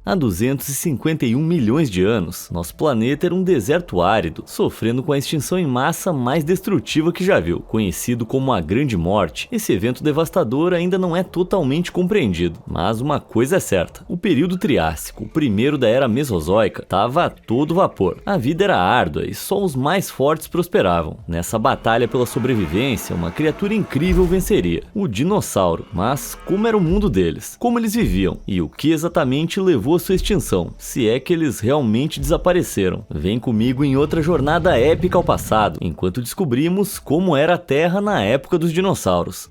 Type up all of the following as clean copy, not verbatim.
Há 251 milhões de anos, nosso planeta era um deserto árido, sofrendo com a extinção em massa mais destrutiva que já viu. Conhecido como a Grande Morte, esse evento devastador ainda não é totalmente compreendido. Mas uma coisa é certa, o período Triássico, o primeiro da Era Mesozoica, estava a todo vapor. A vida era árdua e só os mais fortes prosperavam. Nessa batalha pela sobrevivência, uma criatura incrível venceria, o dinossauro. Mas como era o mundo deles? Como eles viviam? E o que exatamente levou à sua extinção? Se é que eles realmente desapareceram. Vem comigo em outra jornada épica ao passado, enquanto descobrimos como era a Terra na época dos dinossauros.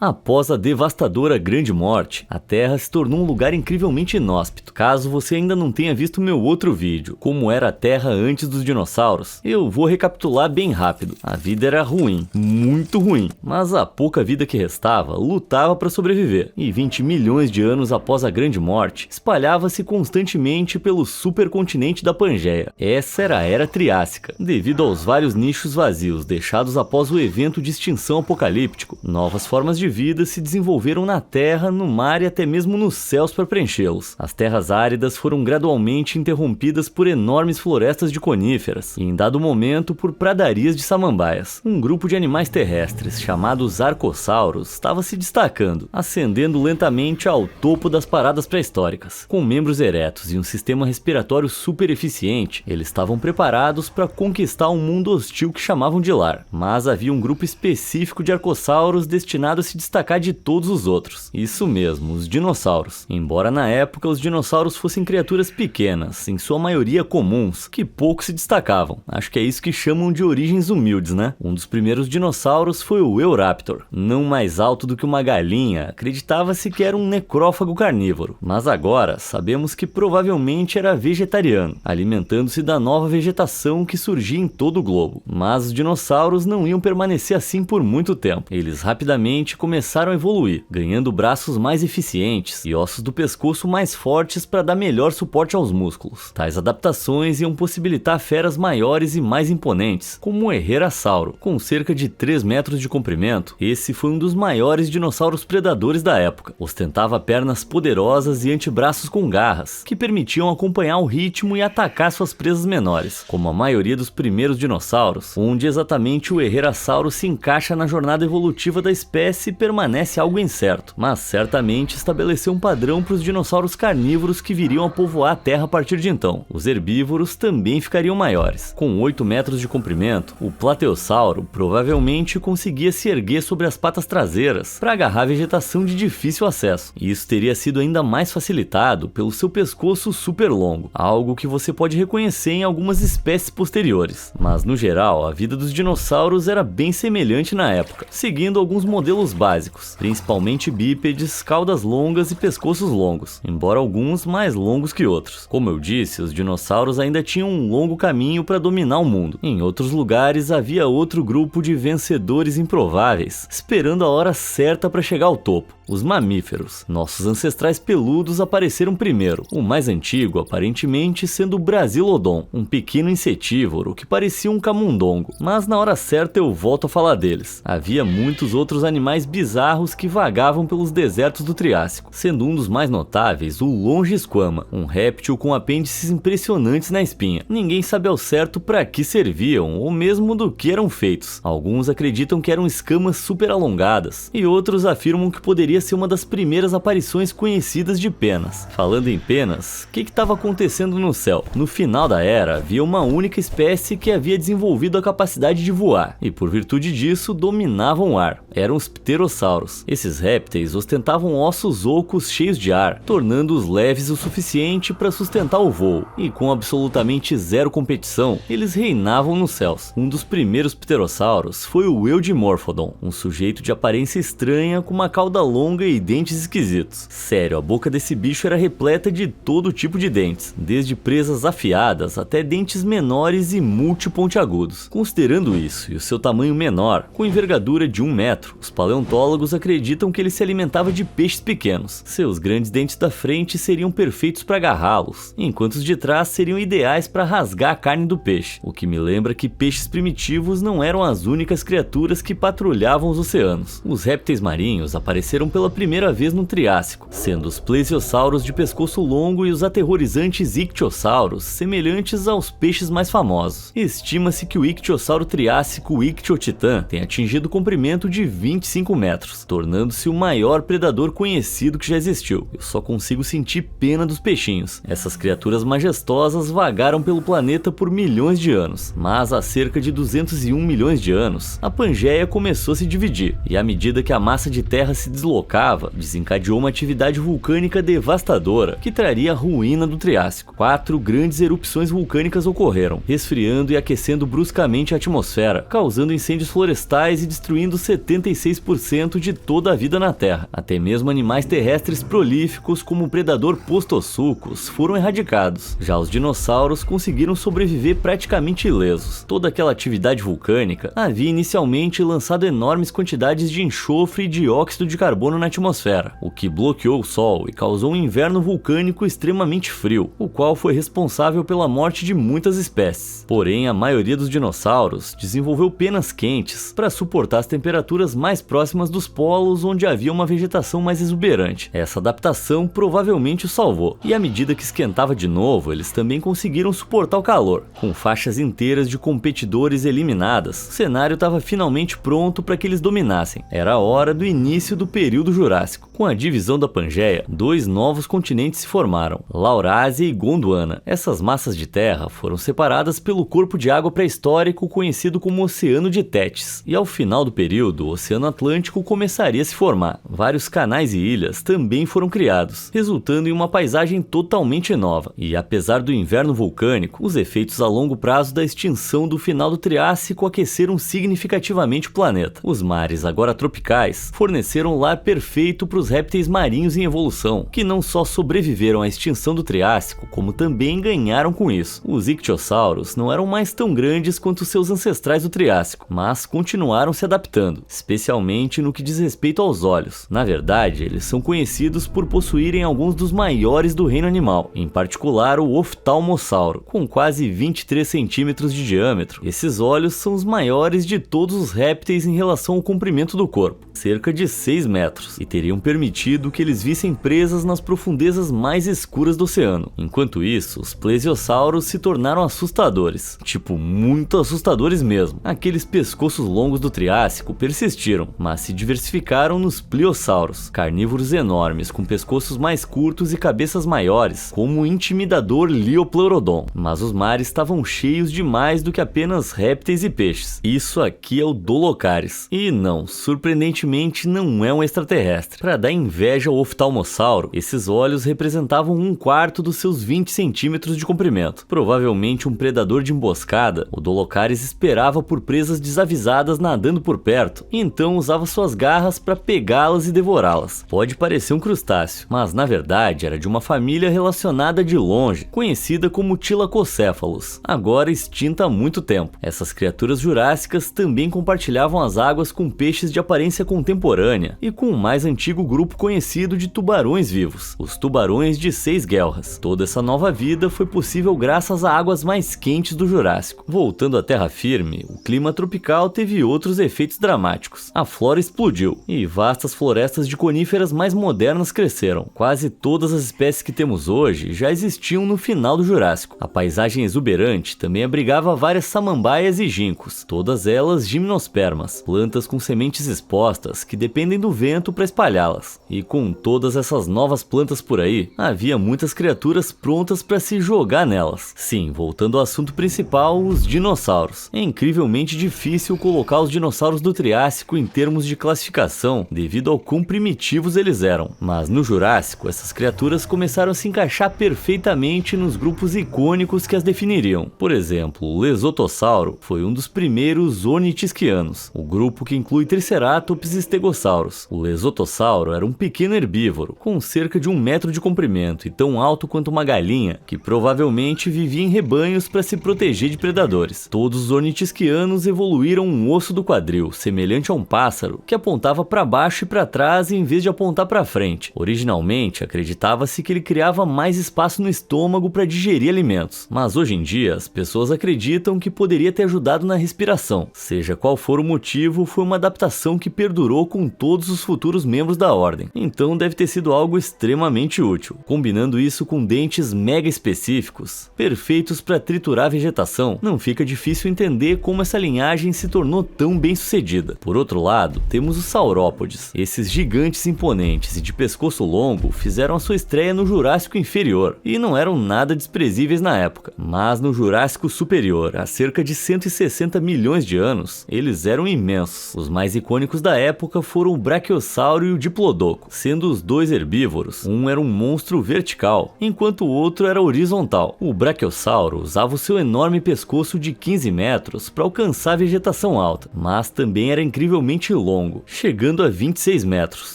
Após a devastadora Grande Morte, a Terra se tornou um lugar incrivelmente inóspito. Caso você ainda não tenha visto meu outro vídeo, como era a Terra antes dos dinossauros, eu vou recapitular bem rápido. A vida era ruim, muito ruim, mas a pouca vida que restava lutava para sobreviver. E 20 milhões de anos após a Grande Morte, espalhava-se constantemente pelo supercontinente da Pangeia. Essa era a Era Triássica. Devido aos vários nichos vazios deixados após o evento de extinção apocalíptico, novas formas de vida se desenvolveram na terra, no mar e até mesmo nos céus para preenchê-los. As terras áridas foram gradualmente interrompidas por enormes florestas de coníferas e, em dado momento, por pradarias de samambaias. Um grupo de animais terrestres, chamados arcossauros, estava se destacando, ascendendo lentamente ao topo das paradas pré-históricas. Com membros eretos e um sistema respiratório super eficiente, eles estavam preparados para conquistar um mundo hostil que chamavam de lar. Mas havia um grupo específico de arcossauros destinado a se destacar de todos os outros. Isso mesmo, os dinossauros. Embora na época os dinossauros fossem criaturas pequenas, em sua maioria comuns, que pouco se destacavam. Acho que é isso que chamam de origens humildes, né? Um dos primeiros dinossauros foi o Eoraptor. Não mais alto do que uma galinha, acreditava-se que era um necrófago carnívoro. Mas agora sabemos que provavelmente era vegetariano, alimentando-se da nova vegetação que surgia em todo o globo. Mas os dinossauros não iam permanecer assim por muito tempo. Eles rapidamente começaram a evoluir, ganhando braços mais eficientes e ossos do pescoço mais fortes para dar melhor suporte aos músculos. Tais adaptações iam possibilitar feras maiores e mais imponentes, como o Herrerasauro, com cerca de 3 metros de comprimento. Esse foi um dos maiores dinossauros predadores da época. Ostentava pernas poderosas e antebraços com garras, que permitiam acompanhar o ritmo e atacar suas presas menores, como a maioria dos primeiros dinossauros. Onde exatamente o Herrerasauro se encaixa na jornada evolutiva da espécie permanece algo incerto, mas certamente estabeleceu um padrão para os dinossauros carnívoros que viriam a povoar a Terra a partir de então. Os herbívoros também ficariam maiores. Com 8 metros de comprimento, o Plateossauro provavelmente conseguia se erguer sobre as patas traseiras para agarrar a vegetação de difícil acesso. E isso teria sido ainda mais facilitado pelo seu pescoço super longo, algo que você pode reconhecer em algumas espécies posteriores. Mas no geral, a vida dos dinossauros era bem semelhante na época, seguindo alguns modelos básicos, principalmente bípedes, caudas longas e pescoços longos, embora alguns mais longos que outros. Como eu disse, os dinossauros ainda tinham um longo caminho para dominar o mundo. Em outros lugares havia outro grupo de vencedores improváveis, esperando a hora certa para chegar ao topo. Os mamíferos, nossos ancestrais peludos, apareceram primeiro, o mais antigo aparentemente sendo o Brasilodon, um pequeno insetívoro que parecia um camundongo, mas na hora certa eu volto a falar deles. Havia muitos outros animais bizarros que vagavam pelos desertos do Triássico, sendo um dos mais notáveis o Longisquama, um réptil com apêndices impressionantes na espinha. Ninguém sabe ao certo para que serviam ou mesmo do que eram feitos. Alguns acreditam que eram escamas super alongadas e outros afirmam que poderia ser uma das primeiras aparições conhecidas de penas. Falando em penas, o que estava acontecendo no céu? No final da era, havia uma única espécie que havia desenvolvido a capacidade de voar e por virtude disso dominavam o ar. Eram os pterossauros. Esses répteis ostentavam ossos ocos cheios de ar, tornando-os leves o suficiente para sustentar o voo, e com absolutamente zero competição, eles reinavam nos céus. Um dos primeiros pterossauros foi o Eudimorphodon, um sujeito de aparência estranha com uma cauda longa longa e dentes esquisitos. Sério, a boca desse bicho era repleta de todo tipo de dentes, desde presas afiadas até dentes menores e multipontiagudos. Considerando isso e o seu tamanho menor, com envergadura de 1 metro, os paleontólogos acreditam que ele se alimentava de peixes pequenos. Seus grandes dentes da frente seriam perfeitos para agarrá-los, enquanto os de trás seriam ideais para rasgar a carne do peixe, o que me lembra que peixes primitivos não eram as únicas criaturas que patrulhavam os oceanos. Os répteis marinhos apareceram pela primeira vez no Triássico, sendo os plesiosauros de pescoço longo e os aterrorizantes ictiossauros, semelhantes aos peixes mais famosos. Estima-se que o ictiosauro triássico Ictiotitan tenha atingido o comprimento de 25 metros, tornando-se o maior predador conhecido que já existiu. Eu só consigo sentir pena dos peixinhos. Essas criaturas majestosas vagaram pelo planeta por milhões de anos, mas há cerca de 201 milhões de anos, a Pangeia começou a se dividir, e à medida que a massa de terra se deslocava, desencadeou uma atividade vulcânica devastadora que traria a ruína do Triássico. 4 grandes erupções vulcânicas ocorreram, resfriando e aquecendo bruscamente a atmosfera, causando incêndios florestais e destruindo 76% de toda a vida na Terra. Até mesmo animais terrestres prolíficos como o predador Postosuchus foram erradicados. Já os dinossauros conseguiram sobreviver praticamente ilesos. Toda aquela atividade vulcânica havia inicialmente lançado enormes quantidades de enxofre e dióxido de carbono na atmosfera, o que bloqueou o Sol e causou um inverno vulcânico extremamente frio, o qual foi responsável pela morte de muitas espécies. Porém, a maioria dos dinossauros desenvolveu penas quentes para suportar as temperaturas mais próximas dos polos, onde havia uma vegetação mais exuberante. Essa adaptação provavelmente os salvou, e à medida que esquentava de novo, eles também conseguiram suportar o calor. Com faixas inteiras de competidores eliminadas, o cenário estava finalmente pronto para que eles dominassem. Era a hora do início do período Jurássico. Com a divisão da Pangeia, 2 novos continentes se formaram, Laurásia e Gondwana. Essas massas de terra foram separadas pelo corpo de água pré-histórico conhecido como Oceano de Tétis, e ao final do período, o Oceano Atlântico começaria a se formar. Vários canais e ilhas também foram criados, resultando em uma paisagem totalmente nova. E apesar do inverno vulcânico, os efeitos a longo prazo da extinção do final do Triássico aqueceram significativamente o planeta. Os mares, agora tropicais, forneceram lar perfeito para os répteis marinhos em evolução, que não só sobreviveram à extinção do Triássico, como também ganharam com isso. Os ictiossauros não eram mais tão grandes quanto seus ancestrais do Triássico, mas continuaram se adaptando, especialmente no que diz respeito aos olhos. Na verdade, eles são conhecidos por possuírem alguns dos maiores do reino animal, em particular o oftalmossauro, com quase 23 centímetros de diâmetro. Esses olhos são os maiores de todos os répteis em relação ao comprimento do corpo, cerca de 6 metros, e teriam permitido que eles vissem presas nas profundezas mais escuras do oceano. Enquanto isso, os plesiosauros se tornaram assustadores, tipo muito assustadores mesmo. Aqueles pescoços longos do Triássico persistiram, mas se diversificaram nos pliossauros, carnívoros enormes com pescoços mais curtos e cabeças maiores, como o intimidador Liopleurodon. Mas os mares estavam cheios de mais do que apenas répteis e peixes. Isso aqui é o Dolocaris. E não, surpreendentemente não é um extraterrestre. Para dar inveja ao oftalmossauro, esses olhos representavam 1/4 dos seus 20 centímetros de comprimento. Provavelmente um predador de emboscada, o Dolocaris esperava por presas desavisadas nadando por perto, e então usava suas garras para pegá-las e devorá-las. Pode parecer um crustáceo, mas na verdade era de uma família relacionada de longe, conhecida como Tilacocéfalos, agora extinta há muito tempo. Essas criaturas jurássicas também compartilhavam as águas com peixes de aparência contemporânea e com o mais antigo grupo conhecido de tubarões vivos, os tubarões de 6 guelras. Toda essa nova vida foi possível graças a águas mais quentes do Jurássico. Voltando à terra firme, o clima tropical teve outros efeitos dramáticos. A flora explodiu e vastas florestas de coníferas mais modernas cresceram. Quase todas as espécies que temos hoje já existiam no final do Jurássico. A paisagem exuberante também abrigava várias samambaias e ginkgos, todas elas gimnospermas, plantas com sementes expostas que dependem do vento para espalhá-las. E com todas essas novas plantas por aí, havia muitas criaturas prontas para se jogar nelas. Sim, voltando ao assunto principal, os dinossauros. É incrivelmente difícil colocar os dinossauros do Triássico em termos de classificação devido ao quão primitivos eles eram, mas no Jurássico essas criaturas começaram a se encaixar perfeitamente nos grupos icônicos que as definiriam. Por exemplo, o Lesotossauro foi um dos primeiros ornitisquianos, o grupo que inclui Triceratops grandes estegossauros. O lesotossauro era um pequeno herbívoro, com cerca de 1 metro de comprimento e tão alto quanto uma galinha, que provavelmente vivia em rebanhos para se proteger de predadores. Todos os ornitisquianos evoluíram um osso do quadril, semelhante a um pássaro, que apontava para baixo e para trás em vez de apontar para frente. Originalmente, acreditava-se que ele criava mais espaço no estômago para digerir alimentos, mas hoje em dia as pessoas acreditam que poderia ter ajudado na respiração. Seja qual for o motivo, foi uma adaptação que perdurou com todos os futuros membros da ordem, então deve ter sido algo extremamente útil. Combinando isso com dentes mega específicos, perfeitos para triturar a vegetação, não fica difícil entender como essa linhagem se tornou tão bem sucedida. Por outro lado, temos os saurópodes. Esses gigantes imponentes e de pescoço longo fizeram a sua estreia no Jurássico Inferior, e não eram nada desprezíveis na época, mas no Jurássico Superior, há cerca de 160 milhões de anos, eles eram imensos. Os mais icônicos da época foram o Brachiosauro e o Diplodoco, sendo os dois herbívoros. Um era um monstro vertical, enquanto o outro era horizontal. O Brachiosauro usava o seu enorme pescoço de 15 metros para alcançar a vegetação alta, mas também era incrivelmente longo, chegando a 26 metros,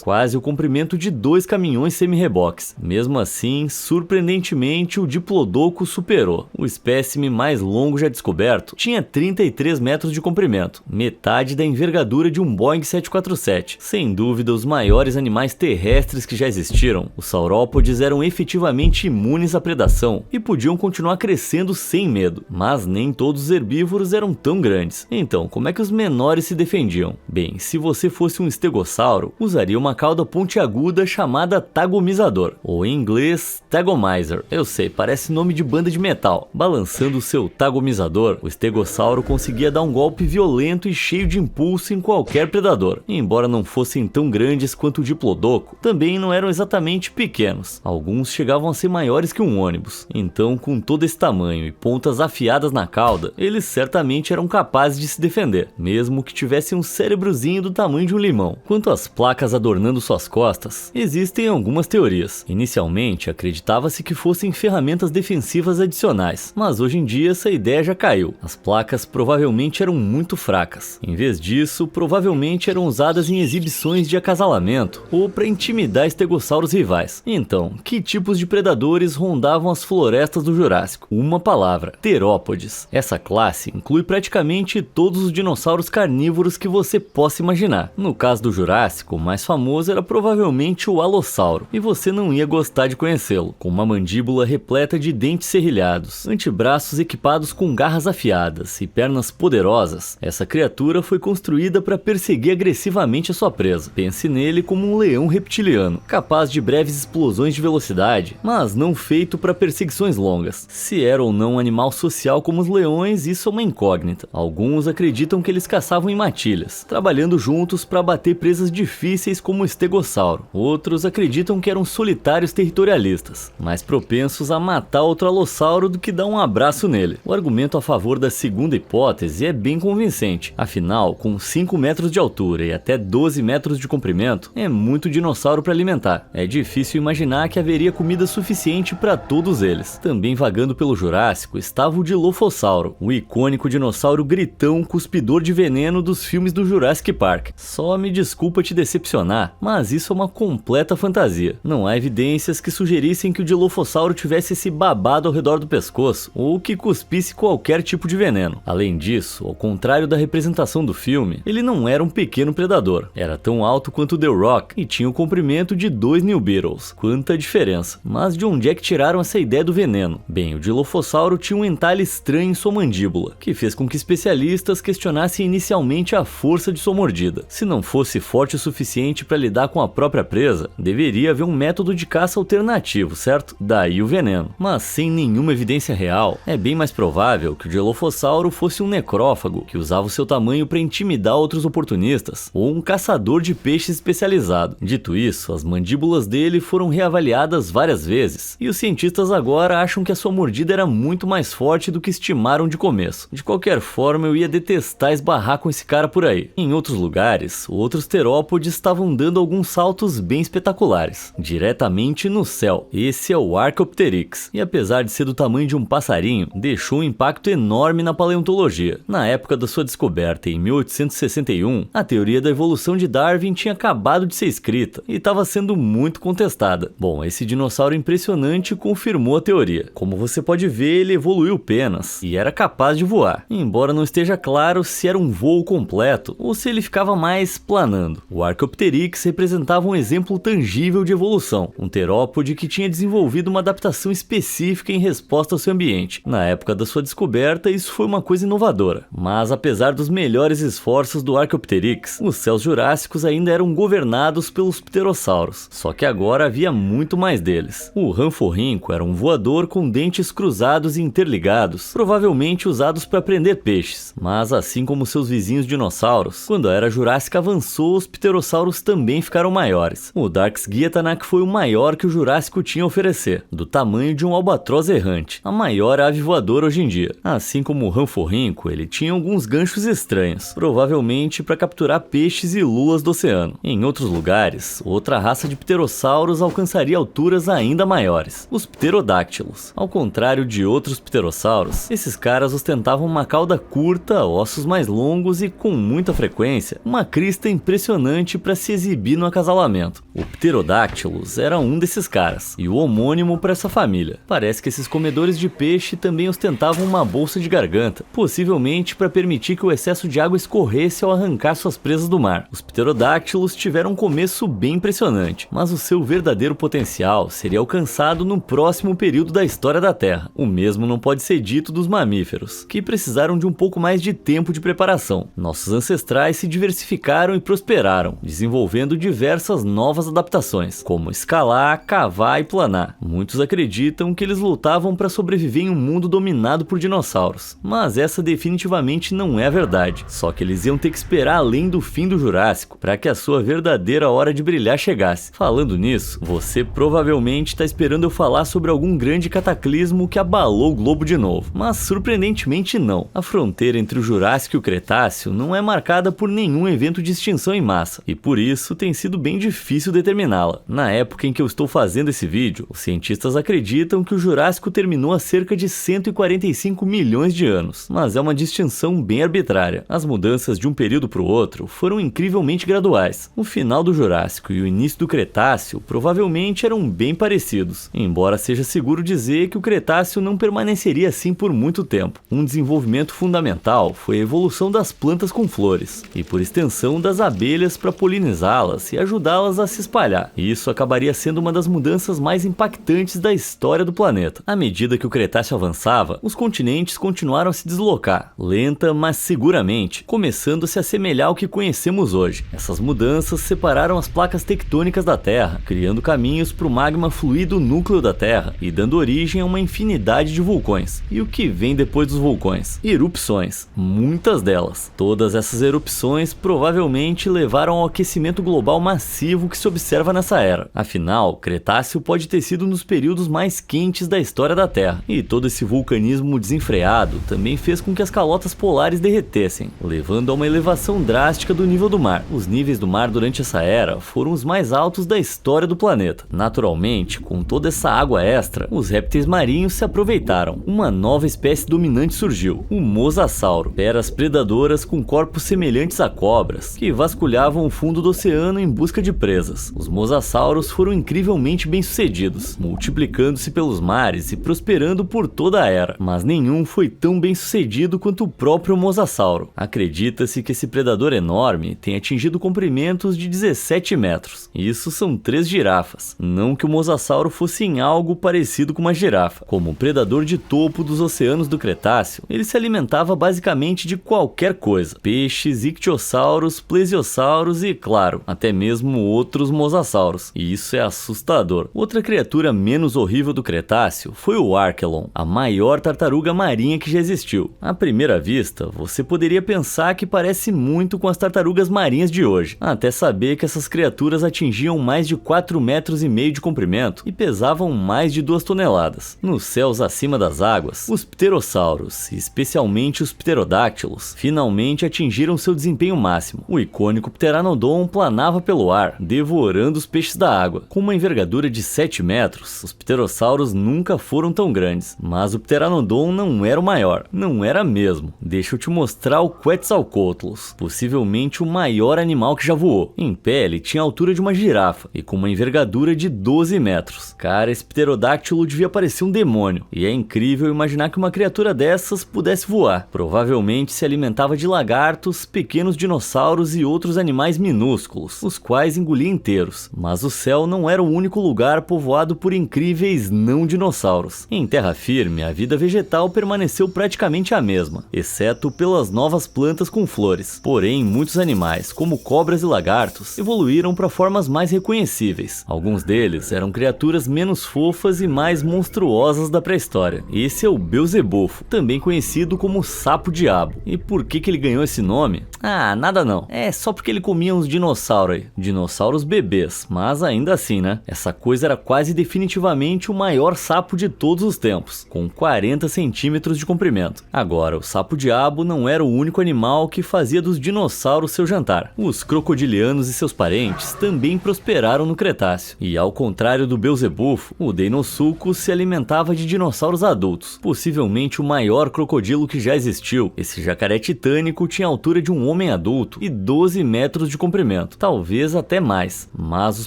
quase o comprimento de 2 caminhões semi-reboques. Mesmo assim, surpreendentemente, o Diplodoco superou. O espécime mais longo já descoberto tinha 33 metros de comprimento, metade da envergadura de um Boeing 747. Sem dúvida, os maiores animais terrestres que já existiram, os saurópodes eram efetivamente imunes à predação e podiam continuar crescendo sem medo, mas nem todos os herbívoros eram tão grandes. Então, como é que os menores se defendiam? Bem, se você fosse um estegossauro, usaria uma cauda pontiaguda chamada tagomizador, ou em inglês, tagomizer. Eu sei, parece nome de banda de metal. Balançando o seu tagomizador, o estegossauro conseguia dar um golpe violento e cheio de impulso em qualquer predador. Embora não fossem tão grandes quanto o Diplodoco, também não eram exatamente pequenos. Alguns chegavam a ser maiores que um ônibus. Então, com todo esse tamanho e pontas afiadas na cauda, eles certamente eram capazes de se defender, mesmo que tivessem um cérebrozinho do tamanho de um limão. Quanto às placas adornando suas costas, existem algumas teorias. Inicialmente, acreditava-se que fossem ferramentas defensivas adicionais, mas hoje em dia essa ideia já caiu. As placas provavelmente eram muito fracas. Em vez disso, provavelmente eram usadas em exibições de acasalamento ou para intimidar estegossauros rivais. Então, que tipos de predadores rondavam as florestas do Jurássico? Uma palavra: terópodes. Essa classe inclui praticamente todos os dinossauros carnívoros que você possa imaginar. No caso do Jurássico, o mais famoso era provavelmente o Alossauro, e você não ia gostar de conhecê-lo. Com uma mandíbula repleta de dentes serrilhados, antebraços equipados com garras afiadas e pernas poderosas, essa criatura foi construída para perseguir agressivamente a sua presa. Pense nele como um leão reptiliano, capaz de breves explosões de velocidade, mas não feito para perseguições longas. Se era ou não um animal social como os leões, isso é uma incógnita. Alguns acreditam que eles caçavam em matilhas, trabalhando juntos para bater presas difíceis como o estegossauro. Outros acreditam que eram solitários territorialistas, mais propensos a matar outro alossauro do que dar um abraço nele. O argumento a favor da segunda hipótese é bem convincente. Afinal, com 5 metros de altura e até 12 metros de comprimento, é muito dinossauro para alimentar. É difícil imaginar que haveria comida suficiente para todos eles. Também vagando pelo Jurássico estava o Dilophosauro, o icônico dinossauro gritão cuspidor de veneno dos filmes do Jurassic Park. Só me desculpa te decepcionar, mas isso é uma completa fantasia. Não há evidências que sugerissem que o Dilophosauro tivesse esse babado ao redor do pescoço ou que cuspisse qualquer tipo de veneno. Além disso, ao contrário da representação do filme, ele não era um pequeno predador. Era tão alto quanto o The Rock e tinha o comprimento de 2 New Beetles. Quanta diferença! Mas de onde é que tiraram essa ideia do veneno? Bem, o Dilophosauro tinha um entalhe estranho em sua mandíbula, que fez com que especialistas questionassem inicialmente a força de sua mordida. Se não fosse forte o suficiente para lidar com a própria presa, deveria haver um método de caça alternativo, certo? Daí o veneno. Mas sem nenhuma evidência real, é bem mais provável que o Dilophosauro fosse um necrófago, que usava o seu tamanho para intimidar outros oportunistas, ou um caçador de peixes especializado. Dito isso, as mandíbulas dele foram reavaliadas várias vezes, e os cientistas agora acham que a sua mordida era muito mais forte do que estimaram de começo. De qualquer forma, eu ia detestar esbarrar com esse cara por aí. Em outros lugares, outros terópodes estavam dando alguns saltos bem espetaculares, diretamente no céu. Esse é o Archaeopteryx, e apesar de ser do tamanho de um passarinho, deixou um impacto enorme na paleontologia. Na época da sua descoberta, em 1861, a teoria da da evolução de Darwin tinha acabado de ser escrita e estava sendo muito contestada. Bom, esse dinossauro impressionante confirmou a teoria. Como você pode ver, ele evoluiu penas e era capaz de voar, embora não esteja claro se era um voo completo ou se ele ficava mais planando. O Archaeopteryx representava um exemplo tangível de evolução, um terópode que tinha desenvolvido uma adaptação específica em resposta ao seu ambiente. Na época da sua descoberta, isso foi uma coisa inovadora, mas apesar dos melhores esforços do Archaeopteryx, os céus jurássicos ainda eram governados pelos pterossauros, só que agora havia muito mais deles. O ranforrinco era um voador com dentes cruzados e interligados, provavelmente usados para prender peixes, mas assim como seus vizinhos dinossauros, quando a era jurássica avançou, os pterossauros também ficaram maiores. O Darkskietanach foi o maior que o Jurássico tinha a oferecer, do tamanho de um albatroz errante, a maior ave voadora hoje em dia. Assim como o ranforrinco, ele tinha alguns ganchos estranhos, provavelmente para capturar peixes e lulas do oceano. Em outros lugares, outra raça de pterossauros alcançaria alturas ainda maiores, os pterodáctilos. Ao contrário de outros pterossauros, esses caras ostentavam uma cauda curta, ossos mais longos e, com muita frequência, uma crista impressionante para se exibir no acasalamento. O Pterodactylus era um desses caras, e o homônimo para essa família. Parece que esses comedores de peixe também ostentavam uma bolsa de garganta, possivelmente para permitir que o excesso de água escorresse ao arrancar suas presas do mar. Os Pterodactylus tiveram um começo bem impressionante, mas o seu verdadeiro potencial seria alcançado no próximo período da história da Terra. O mesmo não pode ser dito dos mamíferos, que precisaram de um pouco mais de tempo de preparação. Nossos ancestrais se diversificaram e prosperaram, desenvolvendo diversas novas adaptações, como escalar, cavar e planar. Muitos acreditam que eles lutavam para sobreviver em um mundo dominado por dinossauros, mas essa definitivamente não é a verdade, só que eles iam ter que esperar além do fim do Jurássico para que a sua verdadeira hora de brilhar chegasse. Falando nisso, você provavelmente está esperando eu falar sobre algum grande cataclismo que abalou o globo de novo, mas surpreendentemente não. A fronteira entre o Jurássico e o Cretáceo não é marcada por nenhum evento de extinção em massa, e por isso tem sido bem difícil determiná-la. Na época em que eu estou fazendo esse vídeo, os cientistas acreditam que o Jurássico terminou há cerca de 145 milhões de anos, mas é uma distinção bem arbitrária. As mudanças de um período para o outro foram incrivelmente graduais. O final do Jurássico e o início do Cretáceo provavelmente eram bem parecidos, embora seja seguro dizer que o Cretáceo não permaneceria assim por muito tempo. Um desenvolvimento fundamental foi a evolução das plantas com flores, e por extensão das abelhas para polinizá-las e ajudá-las a se espalhar. Isso acabaria sendo uma das mudanças mais impactantes da história do planeta. À medida que o Cretáceo avançava, os continentes continuaram a se deslocar, lenta mas seguramente, começando a se assemelhar ao que conhecemos hoje. Essas mudanças separaram as placas tectônicas da Terra, criando caminhos para o magma fluir do núcleo da Terra e dando origem a uma infinidade de vulcões. E o que vem depois dos vulcões? Erupções, muitas delas. Todas essas erupções provavelmente levaram ao aquecimento global massivo que se observa nessa era. Afinal, Cretáceo pode ter sido um dos períodos mais quentes da história da Terra, e todo esse vulcanismo desenfreado também fez com que as calotas polares derretessem, levando a uma elevação drástica do nível do mar. Os níveis do mar durante essa era foram os mais altos da história do planeta. Naturalmente, com toda essa água extra, os répteis marinhos se aproveitaram. Uma nova espécie dominante surgiu, o Mosasauro, feras predadoras com corpos semelhantes a cobras, que vasculhavam o fundo do oceano em busca de presas. Os mosasauros foram incrivelmente bem-sucedidos, multiplicando-se pelos mares e prosperando por toda a era, mas nenhum foi tão bem-sucedido quanto o próprio mosasauro. Acredita-se que esse predador enorme tenha atingido comprimentos de 17 metros. Isso são 3 girafas. Não que o mosasauro fosse em algo parecido com uma girafa. Como predador de topo dos oceanos do Cretáceo, ele se alimentava basicamente de qualquer coisa: peixes, ictiossauros, plesiosauros e, claro, até mesmo outros mosasauros. E isso é assustador. Outra criatura menos horrível do Cretáceo foi o Archelon, a maior tartaruga marinha que já existiu. À primeira vista, você poderia pensar que parece muito com as tartarugas marinhas de hoje, até saber que essas criaturas atingiam mais de 4,5 metros de comprimento e pesavam mais de 2 toneladas. Nos céus acima das águas, os pterossauros, e especialmente os pterodáctilos, finalmente atingiram seu desempenho máximo. O icônico Pteranodon planava pelo ar, devoando devorando os peixes da água. Com uma envergadura de 7 metros, os pterossauros nunca foram tão grandes, mas o Pteranodon não era o maior, não era mesmo. Deixa eu te mostrar o Quetzalcoatlus, possivelmente o maior animal que já voou. Em pé, ele tinha a altura de uma girafa e com uma envergadura de 12 metros. Cara, esse pterodáctilo devia parecer um demônio, e é incrível imaginar que uma criatura dessas pudesse voar. Provavelmente se alimentava de lagartos, pequenos dinossauros e outros animais minúsculos, os quais engolia inteiros. Mas o céu não era o único lugar povoado por incríveis não-dinossauros. Em terra firme, a vida vegetal permaneceu praticamente a mesma, exceto pelas novas plantas com flores. Porém, muitos animais, como cobras e lagartos, evoluíram para formas mais reconhecíveis. Alguns deles eram criaturas menos fofas e mais monstruosas da pré-história. Esse é o Beelzebufo, também conhecido como sapo-diabo. E por que ele ganhou esse nome? Ah, nada não. É só porque ele comia uns dinossauros aí. Dinossauros bebês, mas ainda assim, né? Essa coisa era quase definitivamente o maior sapo de todos os tempos, com 40 centímetros de comprimento. Agora, o sapo-diabo não era o único animal que fazia dos dinossauros seu jantar. Os crocodilianos e seus parentes também prosperaram no Cretáceo. E ao contrário do Beelzebufo, o Deinosuchus se alimentava de dinossauros adultos, possivelmente o maior crocodilo que já existiu. Esse jacaré titânico tinha a altura de um homem adulto e 12 metros de comprimento, talvez até mais. Mas os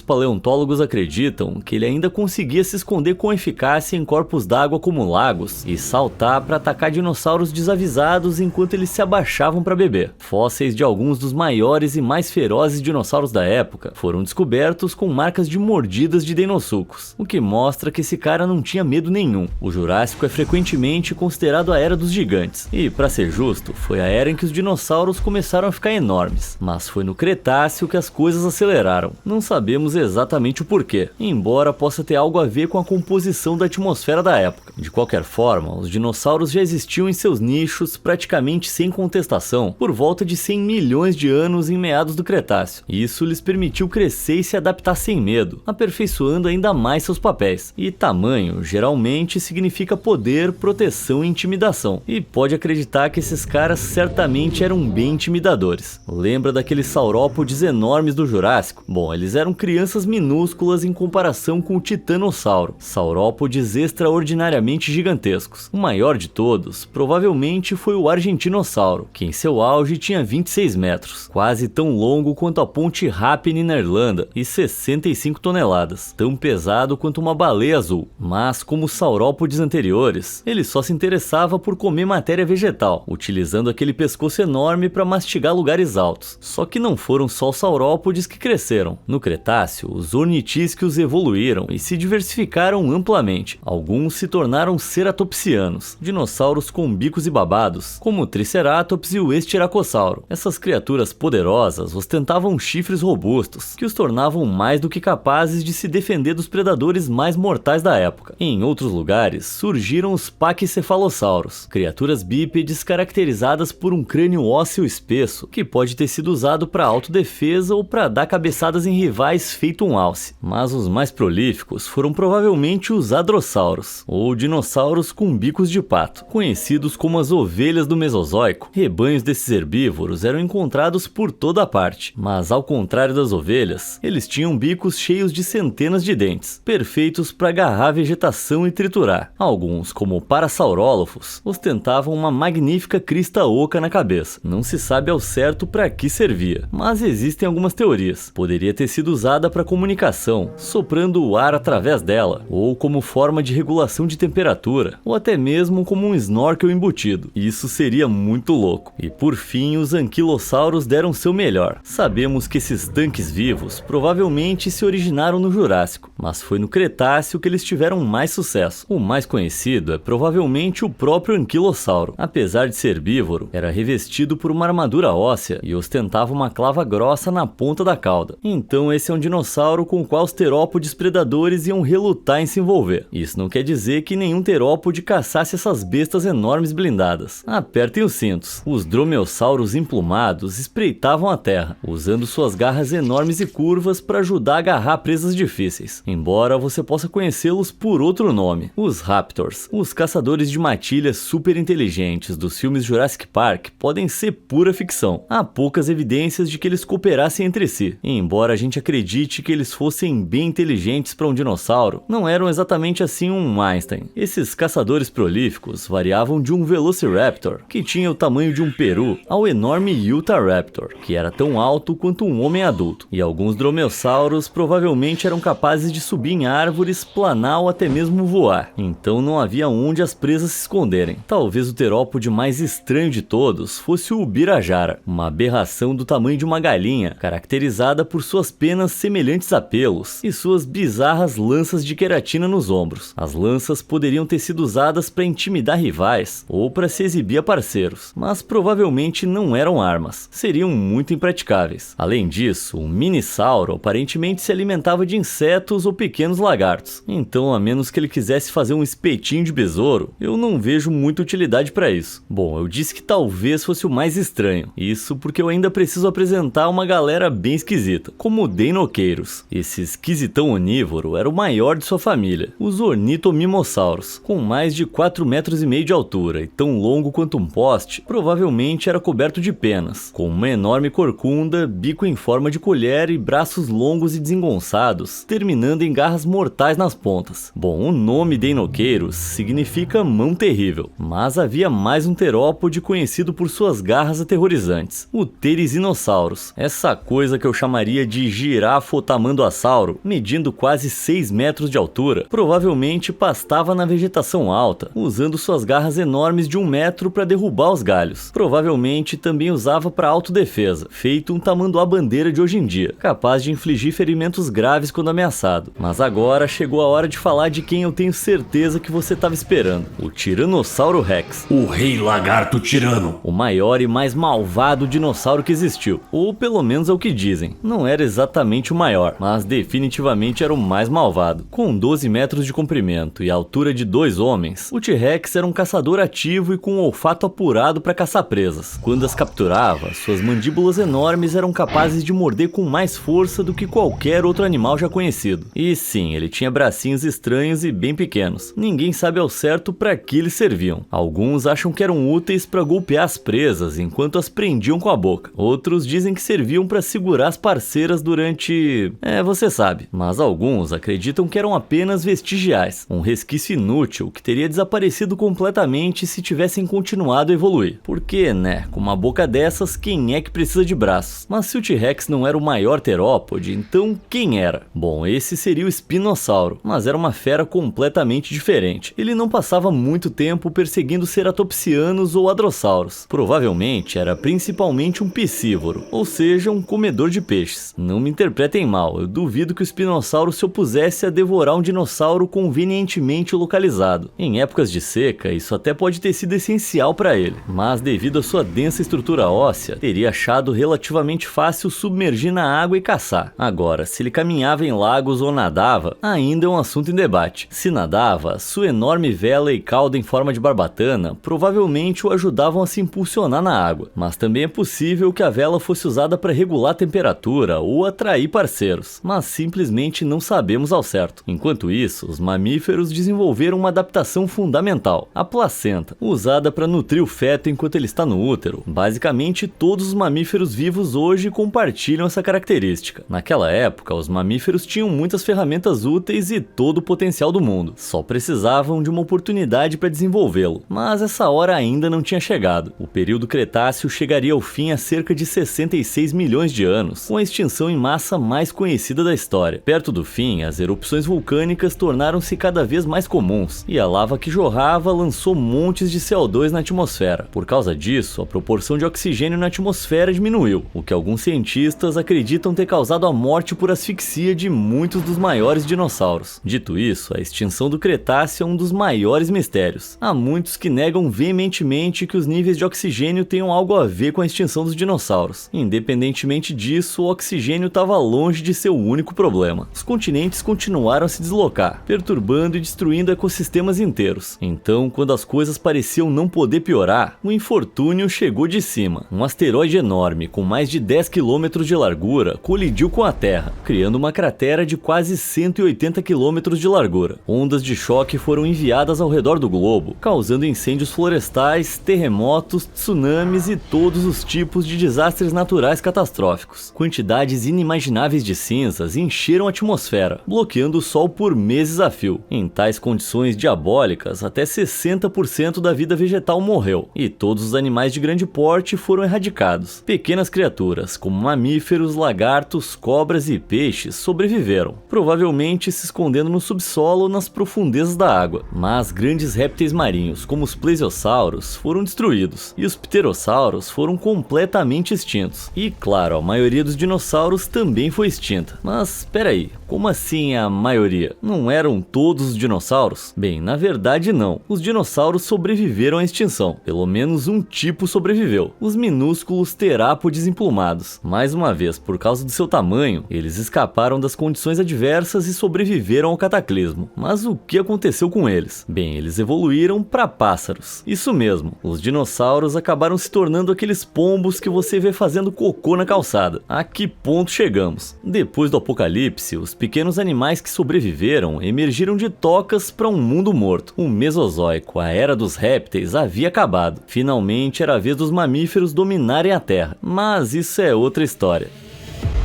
paleontólogos acreditam que ele ainda conseguia se esconder com eficácia em corpos d'água como lagos e saltar para atacar dinossauros desavisados enquanto eles se abaixavam para beber. Fósseis de alguns dos maiores e mais ferozes dinossauros da época foram descobertos com marcas de mordidas de Deinosuchus, o que mostra que esse cara não tinha medo nenhum. O Jurássico é frequentemente considerado a era dos gigantes, e para ser justo, foi a era em que os dinossauros começaram a ficar enormes, mas foi no Cretáceo que as coisas aceleraram. Não sabemos exatamente o porquê, embora possa ter algo a ver com a composição da atmosfera da época. De qualquer forma, os dinossauros já existiam em seus nichos praticamente sem contestação por volta de 100 milhões de anos em meados do Cretáceo. Isso lhes permitiu crescer e se adaptar sem medo, aperfeiçoando ainda mais seus papéis. E tamanho geralmente significa poder, proteção e intimidação. E pode acreditar que esses caras certamente eram bem intimidadores. Lembra daqueles saurópodes enormes do Jurássico? Bom, eles eram crianças minúsculas em comparação com o Titanossauro, saurópodes extraordinariamente gigantescos. O maior de todos provavelmente foi o Argentinossauro, que em seu auge tinha 26 metros, quase tão longo quanto a ponte Rapine na Irlanda, e 65 toneladas, tão pesado quanto uma baleia azul. Mas como os saurópodes anteriores, ele só se interessava por comer matéria vegetal, utilizando aquele pescoço enorme para mastigar lugares altos. Só que não foram só os saurópodes que cresceram. No Cretáceo, os ornitisquios evoluíram e se diversificaram amplamente. Alguns se tornaram ceratopsianos, dinossauros com bicos e babados, como o Triceratops e o Estiracossauro. Essas criaturas poderosas ostentavam chifres robustos, que os tornavam mais do que capazes de se defender dos predadores mais mortais da época. Em outros lugares, surgiram os paquicefalossauros, criaturas bípedes caracterizadas por um crânio ósseo espesso, que pode ter sido usado para autodefesa ou para dar cabeçadas em rivais feito um alce. Mas os mais prolíficos foram provavelmente os hadrossauros, ou dinossauros com bicos de pato, conhecidos como as ovelhas do Mesozoico. Rebanhos desses herbívoros eram encontrados por toda parte, mas ao contrário das ovelhas, eles tinham bicos cheios de centenas de dentes, perfeitos para agarrar a vegetação e triturar. Alguns, como o Parasaurolophus, ostentavam uma magnífica crista oca na cabeça. Não se sabe ao certo para que servia, mas existem algumas teorias. Poderia ter sido usada para comunicação, soprando o ar através dela, ou como forma de regulação de temperatura, ou até mesmo como um snorkel embutido. Isso seria muito louco. E por fim, os anquilossauros deram seu melhor. Sabemos que esses tanques vivos provavelmente se originaram no Jurássico, mas foi no Cretáceo que eles tiveram mais sucesso. O mais conhecido é provavelmente o próprio anquilossauro. Apesar de ser herbívoro, era revestido por uma armadura óssea e ostentava uma clava grossa na ponta da cauda. Então esse é um dinossauro com o qual os terópodes predadores iam relutar em se envolver. Isso não quer dizer que nenhum terópode caçasse essas bestas enormes blindadas. Apertem os cintos. Os dromeossauros emplumados espreitavam a terra, usando suas garras enormes e curvas para ajudar a agarrar presas difíceis, embora você possa conhecê-los por outro nome, os raptors. Os caçadores de matilhas super inteligentes dos filmes Jurassic Park podem ser pura ficção. Há poucas evidências de que eles cooperassem entre si, embora a gente gente acredite que eles fossem bem inteligentes para um dinossauro, não eram exatamente assim um Einstein. Esses caçadores prolíficos variavam de um Velociraptor, que tinha o tamanho de um peru, ao enorme Utahraptor, que era tão alto quanto um homem adulto. E alguns dromeossauros provavelmente eram capazes de subir em árvores, planar ou até mesmo voar. Então não havia onde as presas se esconderem. Talvez o terópode mais estranho de todos fosse o Ubirajara, uma aberração do tamanho de uma galinha, caracterizada por suas penas semelhantes a pelos e suas bizarras lanças de queratina nos ombros. As lanças poderiam ter sido usadas para intimidar rivais ou para se exibir a parceiros, mas provavelmente não eram armas, seriam muito impraticáveis. Além disso, o Minisauro aparentemente se alimentava de insetos ou pequenos lagartos, então a menos que ele quisesse fazer um espetinho de besouro, eu não vejo muita utilidade para isso. Bom, eu disse que talvez fosse o mais estranho, isso porque eu ainda preciso apresentar uma galera bem esquisita, como o Deinoqueiros. Esse esquisitão onívoro era o maior de sua família, os Ornitomimossauros, com mais de 4,5 metros de altura e tão longo quanto um poste, provavelmente era coberto de penas, com uma enorme corcunda, bico em forma de colher e braços longos e desengonçados, terminando em garras mortais nas pontas. Bom, o nome Deinoqueiros significa mão terrível, mas havia mais um terópode conhecido por suas garras aterrorizantes, o Therizinosaurus, essa coisa que eu chamaria de girafotamanduasauro, medindo quase 6 metros de altura, provavelmente pastava na vegetação alta, usando suas garras enormes de 1 metro para derrubar os galhos. Provavelmente também usava para autodefesa, feito um tamanduá-bandeira de hoje em dia, capaz de infligir ferimentos graves quando ameaçado. Mas agora chegou a hora de falar de quem eu tenho certeza que você estava esperando, o Tiranossauro Rex. O Rei Lagarto Tirano. O maior e mais malvado dinossauro que existiu, ou pelo menos é o que dizem. Não era exatamente o maior, mas definitivamente era o mais malvado. Com 12 metros de comprimento e altura de 2 homens, o T-Rex era um caçador ativo e com um olfato apurado para caçar presas. Quando as capturava, suas mandíbulas enormes eram capazes de morder com mais força do que qualquer outro animal já conhecido. E sim, ele tinha bracinhos estranhos e bem pequenos. Ninguém sabe ao certo para que eles serviam. Alguns acham que eram úteis para golpear as presas enquanto as prendiam com a boca. Outros dizem que serviam para segurar as parceiras durante... você sabe. Mas alguns acreditam que eram apenas vestigiais, um resquício inútil que teria desaparecido completamente se tivessem continuado a evoluir. Porque, com uma boca dessas, quem é que precisa de braços? Mas se o T-Rex não era o maior terópode, então quem era? Bom, esse seria o Spinossauro, mas era uma fera completamente diferente. Ele não passava muito tempo perseguindo ceratopsianos ou hadrossauros. Provavelmente era principalmente um piscívoro, ou seja, um comedor de peixes. Não me interpretem mal, eu duvido que o Spinossauro se opusesse a devorar um dinossauro convenientemente localizado. Em épocas de seca, isso até pode ter sido essencial para ele, mas devido à sua densa estrutura óssea, teria achado relativamente fácil submergir na água e caçar. Agora, se ele caminhava em lagos ou nadava, ainda é um assunto em debate. Se nadava, sua enorme vela e cauda em forma de barbatana provavelmente o ajudavam a se impulsionar na água, mas também é possível que a vela fosse usada para regular a temperatura ou atrair parceiros, mas simplesmente não sabemos ao certo. Enquanto isso, os mamíferos desenvolveram uma adaptação fundamental, a placenta, usada para nutrir o feto enquanto ele está no útero. Basicamente, todos os mamíferos vivos hoje compartilham essa característica. Naquela época, os mamíferos tinham muitas ferramentas úteis e todo o potencial do mundo, só precisavam de uma oportunidade para desenvolvê-lo, mas essa hora ainda não tinha chegado. O período Cretáceo chegaria ao fim há cerca de 66 milhões de anos, com a extinção em massa mais conhecida da história. Perto do fim, as erupções vulcânicas tornaram-se cada vez mais comuns, e a lava que jorrava lançou montes de CO2 na atmosfera. Por causa disso, a proporção de oxigênio na atmosfera diminuiu, o que alguns cientistas acreditam ter causado a morte por asfixia de muitos dos maiores dinossauros. Dito isso, a extinção do Cretáceo é um dos maiores mistérios. Há muitos que negam veementemente que os níveis de oxigênio tenham algo a ver com a extinção dos dinossauros. Independentemente disso, o oxigênio estava longe de ser o único problema. Os continentes continuaram a se deslocar, perturbando e destruindo ecossistemas inteiros. Então, quando as coisas pareciam não poder piorar, o infortúnio chegou de cima. Um asteroide enorme, com mais de 10 km de largura, colidiu com a Terra, criando uma cratera de quase 180 km de largura. Ondas de choque foram enviadas ao redor do globo, causando incêndios florestais, terremotos, tsunamis e todos os tipos de desastres naturais catastróficos. Quantidades inimagináveis de cinzas encheram a atmosfera, bloqueando o sol por meses a fio. Em tais condições diabólicas, até 60% da vida vegetal morreu, e todos os animais de grande porte foram erradicados. Pequenas criaturas, como mamíferos, lagartos, cobras e peixes, sobreviveram, provavelmente se escondendo no subsolo ou nas profundezas da água. Mas grandes répteis marinhos, como os plesiosauros, foram destruídos, e os pterossauros foram completamente extintos. E claro, a maioria dos dinossauros também foi extinta. Mas peraí, como assim a maioria? Não eram todos os dinossauros? Bem, na verdade não. Os dinossauros sobreviveram à extinção. Pelo menos um tipo sobreviveu. Os minúsculos terápodes emplumados. Mais uma vez, por causa do seu tamanho, eles escaparam das condições adversas e sobreviveram ao cataclismo. Mas o que aconteceu com eles? Bem, eles evoluíram para pássaros. Isso mesmo, os dinossauros acabaram se tornando aqueles pombos que você vê fazendo cocô na calçada. A que ponto chegamos? Depois do apocalipse, os pequenos animais que sobreviveram emergiram de tocas para um mundo morto. O Mesozoico, a era dos répteis, havia acabado. Finalmente era a vez dos mamíferos dominarem a Terra. Mas isso é outra história.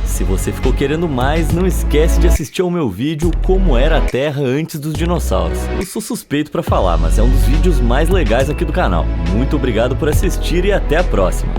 Se você ficou querendo mais, não esquece de assistir ao meu vídeo Como Era a Terra Antes dos Dinossauros. Eu sou suspeito para falar, mas é um dos vídeos mais legais aqui do canal. Muito obrigado por assistir e até a próxima.